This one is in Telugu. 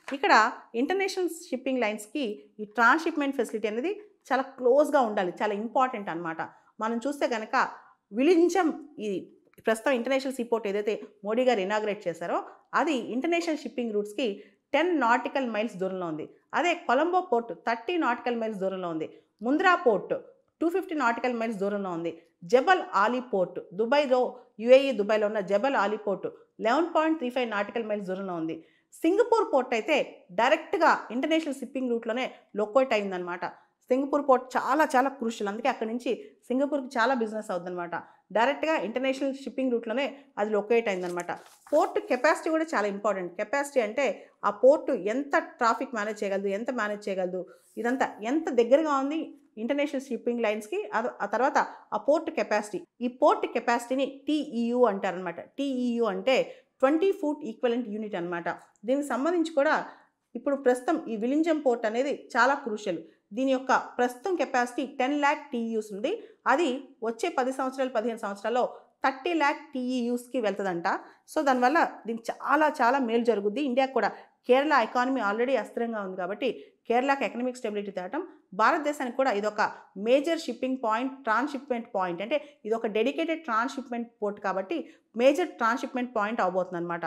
ఇక్కడ ఇంటర్నేషనల్ షిప్పింగ్ లైన్స్కి ఈ ట్రాన్స్‌షిప్‌మెంట్ ఫెసిలిటీ అనేది చాలా క్లోజ్‌గా ఉండాలి. చాలా ఇంపార్టెంట్ అనమాట. మనం చూస్తే గనక విలింజం ఈ ప్రస్తుతం ఇంటర్నేషనల్ సీపోర్ట్ ఏదైతే మోడీ గారు ఇనాగ్రేట్ చేశారో అది ఇంటర్నేషనల్ షిప్పింగ్ రూట్స్‌కి 10 నాటికల్ మైల్స్ దూరంలో ఉంది. అదే కొలంబో పోర్ట్ 30 నాటికల్ మైల్స్ దూరంలో ఉంది. ముంద్రా పోర్ట్ 250 నాటికల్ మైల్స్ దూరంలో ఉంది. జబల్ ఆలీ పోర్ట్ యూఏఈ దుబాయ్‌లో ఉన్న జబల్ ఆలీ పోర్ట్ 11.35 నాటికల్ మైల్స్ దూరంలో ఉంది. సింగపూర్ పోర్ట్ అయితే డైరెక్ట్‌గా ఇంటర్నేషనల్ షిప్పింగ్ రూట్‌లోనే లొకేట్ అయిందనమాట. సింగపూర్ పోర్ట్ చాలా చాలా క్రూషియల్. అందుకే అక్కడి నుంచి సింగపూర్‌కి చాలా బిజినెస్ అవుద్దనమాట. డైరెక్ట్‌గా ఇంటర్నేషనల్ షిప్పింగ్ రూట్‌లోనే అది లొకేట్ అయిందనమాట. పోర్ట్ కెపాసిటీ కూడా చాలా ఇంపార్టెంట్. కెపాసిటీ అంటే ఆ పోర్ట్ ఎంత ట్రాఫిక్ మేనేజ్ చేయగలదు, ఎంత మేనేజ్ చేయగలదు, ఇదంతా ఎంత దగ్గరగా ఉంది ఇంటర్నేషనల్ షిప్పింగ్ లైన్స్‌కి ఆ తర్వాత ఆ పోర్ట్ కెపాసిటీ. ఈ పోర్ట్ కెపాసిటీని టీఈయూ అంటారనమాట. టీఈయూ అంటే 20 ఫూట్ ఈక్వివలెంట్ యూనిట్ అనమాట. దీనికి సంబంధించి కూడా ఇప్పుడు ప్రస్తుతం ఈ విలింజం పోర్ట్ అనేది చాలా క్రూషియల్. దీని యొక్క ప్రస్తుతం కెపాసిటీ 10,00,000 టీయూస్ ఉంది. అది వచ్చే 10 సంవత్సరాలు, 15 సంవత్సరాల్లో 30,00,000 టీయూస్‌కి వెళ్తదంట. సో, దానివల్ల దీనికి చాలా చాలా మేలు జరుగుద్ది. ఇండియాకి కూడా కేరళ ఎకానమీ ఆల్రెడీ అస్థిరంగా ఉంది కాబట్టి కేరళకి ఎకనామిక్ స్టెబిలిటీ తేవటం, భారతదేశానికి కూడా ఇదొక major shipping point, transshipment point. అంటే ఇదొక డెడికేటెడ్ ట్రాన్స్‌షిప్‌మెంట్ పోర్ట్ కాబట్టి మేజర్ ట్రాన్స్‌షిప్‌మెంట్ పాయింట్ అవ్వబోతుందనమాట.